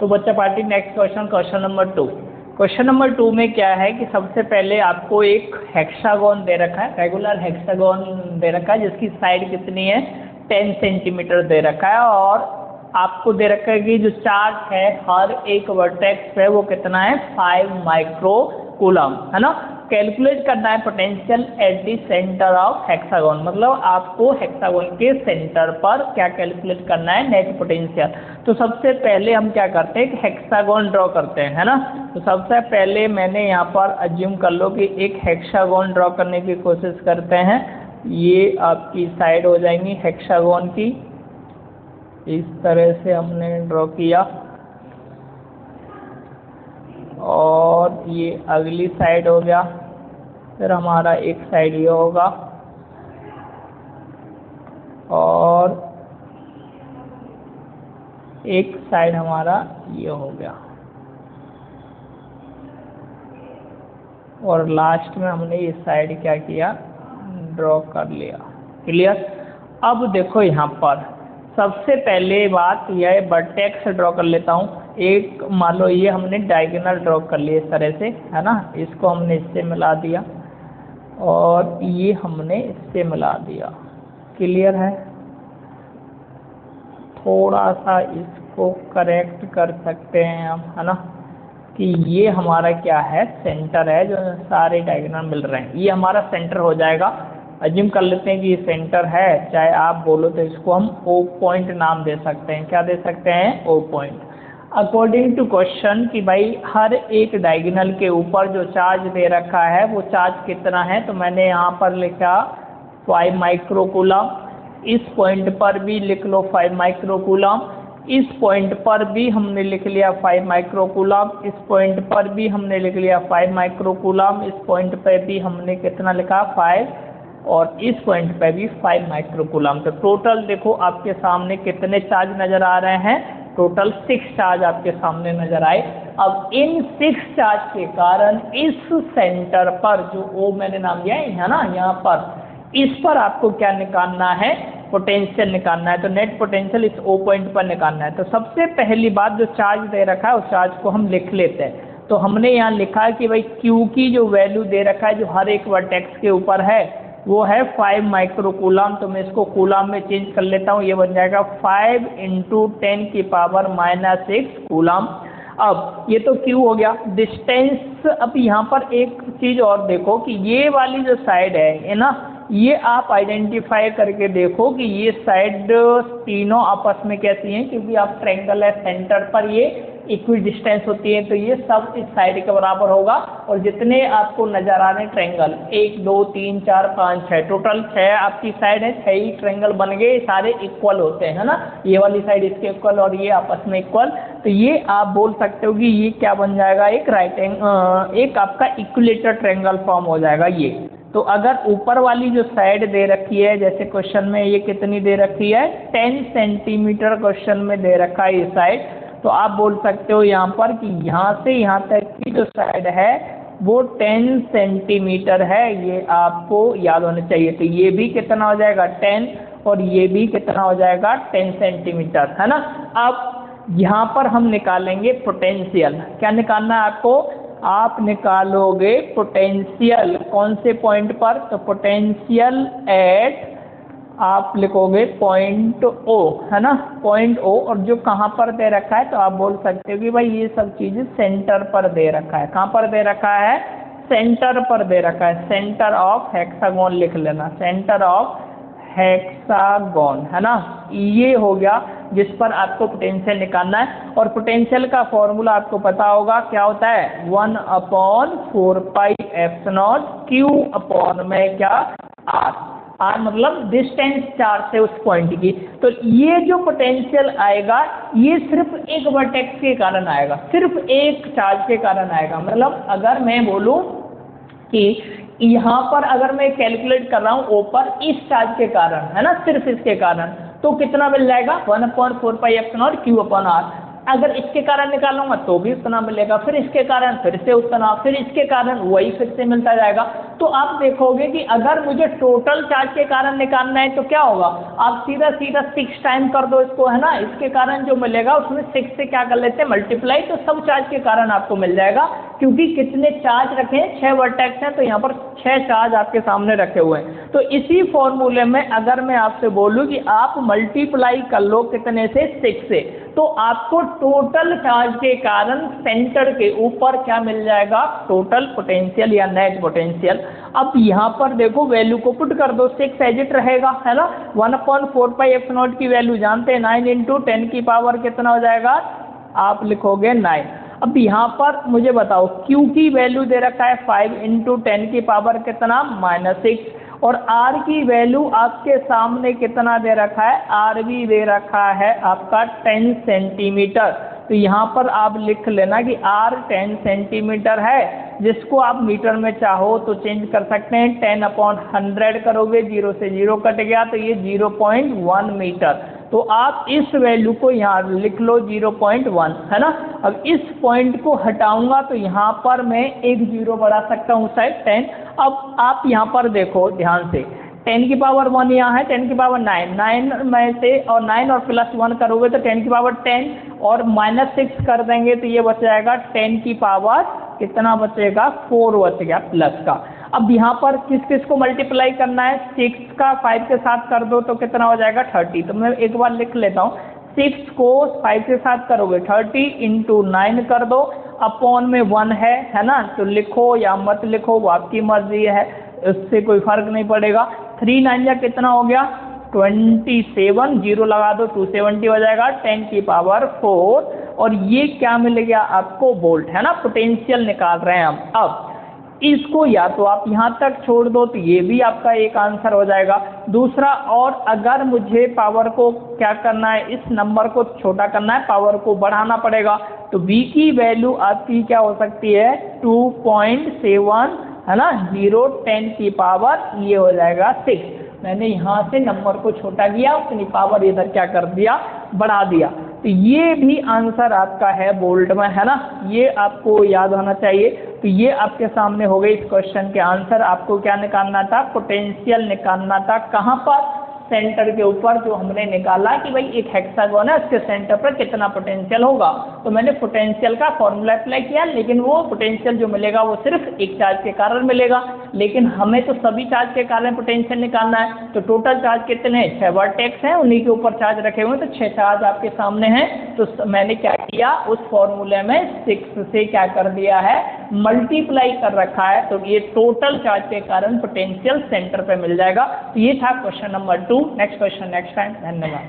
तो बच्चा party next question, question number 2। Question number 2 में क्या है कि सबसे पहले आपको एक हेक्सागोन दे रखा है, रेगुलर हेक्सागोन दे रखा है जिसकी साइड कितनी है 10 सेंटीमीटर दे रखा है, और आपको दे रखा है कि जो चार्ज है हर एक वर्टेक्स पे वो कितना है 5 माइक्रो कूलम, है ना। कैलकुलेट करना है potential at the centre of hexagon, मतलब आपको हेक्सागोन के सेंटर पर क्या कैलकुलेट करना है नेट पोटेंशियल। तो सबसे पहले हम क्या करते हैं कि हेक्सागोन ड्रॉ करते हैं, है ना। तो सबसे पहले मैंने यहाँ पर अज्यूम कर लो कि एक हेक्सागोन ड्रॉ करने की कोशिश करते हैं। ये आपकी साइड हो जाएंगी हेक्सागोन की, इस तरह से हमने ड्रॉ किया, और ये अगली साइड हो गया, फिर हमारा एक साइड ये होगा, और एक साइड हमारा ये हो गया, और लास्ट में हमने ये साइड क्या किया ड्रॉ कर लिया। क्लियर। अब देखो यहाँ पर सबसे पहले बात यह है वर्टेक्स ड्रॉ कर लेता हूँ। एक मान लो ये हमने डायगोनल ड्रॉ कर लिया इस तरह से, है ना, इसको हमने इससे मिला दिया और ये हमने इससे मिला दिया। क्लियर है। थोड़ा सा इसको करेक्ट कर सकते हैं हम, है ना, कि ये हमारा क्या है सेंटर है, जो सारे डायगोनल मिल रहे हैं, ये हमारा सेंटर हो जाएगा। अज्यूम कर लेते हैं कि ये सेंटर है, चाहे आप बोलो तो इसको हम ओ पॉइंट नाम दे सकते हैं। क्या दे सकते हैं? O point. According to question कि भाई हर एक डायगोनल के ऊपर जो चार्ज दे रखा है वो चार्ज कितना है, तो मैंने यहाँ पर लिखा 5 माइक्रोकूलम। इस पॉइंट पर भी लिख लो 5 माइक्रोकूलम, इस पॉइंट पर भी हमने लिख लिया 5 माइक्रोकूलम, इस पॉइंट पर भी हमने लिख लिया 5 माइक्रोकूलम, इस पॉइंट पर भी हमने कितना लिखा 5, और इस पॉइंट पे भी 5 माइक्रोकूलम। तो टोटल देखो आपके सामने कितने चार्ज नज़र आ रहे हैं, टोटल 6 चार्ज आपके सामने नज़र आए। अब इन 6 चार्ज के कारण इस सेंटर पर जो ओ मैंने नाम दिया है ना, यहाँ पर इस पर आपको क्या निकालना है, पोटेंशियल निकालना है। तो नेट पोटेंशियल इस ओ पॉइंट पर निकालना है। तो सबसे पहली बात जो चार्ज दे रखा है उस चार्ज को हम लिख लेते हैं। तो हमने यहाँ लिखा है कि भाई Q की जो वैल्यू दे रखा है जो हर एक वर्टेक्स के ऊपर है वो है 5 माइक्रोकूलम। तो मैं इसको कूलम में चेंज कर लेता हूँ, ये बन जाएगा 5 × 10⁻⁻6 कूलम। अब ये तो Q हो गया डिस्टेंस। अब यहाँ पर एक चीज़ और देखो कि ये वाली जो साइड है ना, ये आप आइडेंटिफाई करके देखो कि ये साइड तीनों आपस में कैसी हैं, क्योंकि आप ट्रायंगल है सेंटर पर ये इक्वी डिस्टेंस होती है, तो ये सब इस साइड के बराबर होगा। और जितने आपको नज़र आ रहे हैं ट्रायंगल 1 2 3 4 5 6, टोटल 6 आपकी साइड है, 6 ही ट्रायंगल बन गए, सारे इक्वल होते हैं, है ना, ये वाली साइड इसके इक्वल और ये आपस में इक्वल। तो ये आप बोल सकते हो कि ये क्या बन जाएगा, एक आपका इक्विलेटरल ट्रायंगल फॉर्म हो जाएगा ये। तो अगर ऊपर वाली जो साइड दे रखी है, जैसे क्वेश्चन में ये कितनी दे रखी है 10 सेंटीमीटर क्वेश्चन में दे रखा है ये साइड, तो आप बोल सकते हो यहाँ पर कि यहाँ से यहाँ तक की जो साइड है वो 10 सेंटीमीटर है, ये आपको याद होना चाहिए। तो ये भी कितना हो जाएगा 10, और ये भी कितना हो जाएगा 10 सेंटीमीटर, है ना। अब यहाँ पर हम निकालेंगे पोटेंशियल। क्या निकालना है आपको? आप निकालोगे पोटेंशियल कौन से पॉइंट पर, तो पोटेंशियल एट आप लिखोगे पॉइंट ओ, है ना, पॉइंट ओ। और जो कहाँ पर दे रखा है, तो आप बोल सकते हो कि भाई ये सब चीज़ें सेंटर पर दे रखा है। कहाँ पर दे रखा है? सेंटर पर दे रखा है। सेंटर ऑफ हेक्सागोन लिख लेना, सेंटर ऑफ हेक्सागोन, है ना। ये हो गया जिस पर आपको पोटेंशियल निकालना है। और पोटेंशियल का फॉर्मूला आपको पता होगा क्या होता है, 1/4πε0 Q में क्या R मतलब डिस्टेंस चार्ज से उस पॉइंट की। तो ये जो पोटेंशियल आएगा ये सिर्फ एक वर्टेक्स के कारण आएगा, सिर्फ एक चार्ज के कारण आएगा। मतलब अगर मैं बोलूँ कि यहाँ पर अगर मैं कैलकुलेट कर रहा हूँ ऊपर इस चार्ज के कारण, है ना, सिर्फ इसके कारण, तो कितना मिल जाएगा 1/4πε0 Q/R। अगर इसके कारण निकालूंगा तो भी उतना मिलेगा, फिर इसके कारण फिर से उतना, फिर इसके कारण वही फिर से मिलता जाएगा। तो आप देखोगे कि अगर मुझे टोटल चार्ज के कारण निकालना है तो क्या होगा, आप सीधा सीधा 6 टाइम कर दो इसको, है ना, इसके कारण जो मिलेगा उसमें 6 से क्या कर लेते हैं मल्टीप्लाई, तो सब चार्ज के कारण आपको मिल जाएगा, क्योंकि कितने चार्ज रखे हैं, 6 वर्टेक्स हैं, तो यहाँ पर 6 चार्ज आपके सामने रखे हुए हैं। तो इसी फॉर्मूले में अगर मैं आपसे बोलूँ कि आप मल्टीप्लाई कर लो कितने से, 6 से, तो आपको टोटल चार्ज के कारण सेंटर के ऊपर क्या मिल जाएगा, टोटल पोटेंशियल या नेट पोटेंशियल। अब यहाँ पर देखो वैल्यू को पुट कर दो, 6 एज इट रहेगा, है ना, 1/4π0 की वैल्यू जानते हैं, 9 × 10 की पावर कितना हो जाएगा, आप लिखोगे 9। अब यहाँ पर मुझे बताओ Q की वैल्यू दे रखा है 5 × 10 की पावर कितना, -6, और R की वैल्यू आपके सामने कितना दे रखा है, R भी दे रखा है आपका 10 सेंटीमीटर। तो यहाँ पर आप लिख लेना कि R 10 सेंटीमीटर है, जिसको आप मीटर में चाहो तो चेंज कर सकते हैं, 10/100 करोगे, 0 से 0 कट गया तो ये 0.1 मीटर। तो आप इस वैल्यू को यहाँ लिख लो 0.1, है ना। अब इस पॉइंट को हटाऊंगा तो यहाँ पर मैं एक 0 बढ़ा सकता हूँ शायद 10। अब आप यहाँ पर देखो ध्यान से, 10 की पावर 1 यहाँ है, 10 की पावर 9, 9 में से और 9 और +1 करोगे तो 10 की पावर 10 और -6 कर देंगे तो ये बच जाएगा 10 की पावर कितना बचेगा, 4 बच गया प्लस का। अब यहाँ पर किस किस को मल्टीप्लाई करना है, 6 का 5 के साथ कर दो तो कितना हो जाएगा 30। तो मैं एक बार लिख लेता हूँ, 6 को 5 के साथ करोगे 30 × 9 कर दो, अपॉन में 1 है ना, तो लिखो या मत लिखो वो आपकी मर्जी है, उससे कोई फर्क नहीं पड़ेगा। 3 9 या कितना हो गया 27, 0 लगा दो 270 हो जाएगा, 10 की पावर 4, और ये क्या मिल गया आपको, वोल्ट, है ना, पोटेंशियल निकाल रहे हैं हम। अब इसको या तो आप यहाँ तक छोड़ दो तो ये भी आपका एक आंसर हो जाएगा। दूसरा, और अगर मुझे पावर को क्या करना है, इस नंबर को छोटा करना है, पावर को बढ़ाना पड़ेगा, तो V की वैल्यू आपकी क्या हो सकती है 2.7, है ना, 0 10 की पावर ये हो जाएगा 6। मैंने यहाँ से नंबर को छोटा किया, अपनी पावर इधर क्या कर दिया, बढ़ा दिया। तो ये भी आंसर आपका है वोल्ट में, है ना, ये आपको याद होना चाहिए। तो ये आपके सामने हो गई इस क्वेश्चन के आंसर। आपको क्या निकालना था, पोटेंशियल निकालना था, कहाँ पर, सेंटर के ऊपर, जो हमने निकाला कि भाई एक हेक्सागोन है उसके सेंटर पर कितना पोटेंशियल होगा। तो मैंने पोटेंशियल का फॉर्मूला अप्लाई किया, लेकिन वो पोटेंशियल जो मिलेगा वो सिर्फ एक चार्ज के कारण मिलेगा, लेकिन हमें तो सभी चार्ज के कारण पोटेंशियल निकालना है। तो टोटल चार्ज कितने हैं, 6 वर्टेक्स हैं, उन्हीं के ऊपर चार्ज रखे हुए हैं, तो 6 चार्ज आपके सामने हैं। तो मैंने क्या किया, उस फॉर्मूले में 6 से क्या कर दिया है, मल्टीप्लाई कर रखा है, तो ये टोटल चार्ज के कारण पोटेंशियल सेंटर पे मिल जाएगा। तो ये था question number 2। Next question next time. धन्यवाद।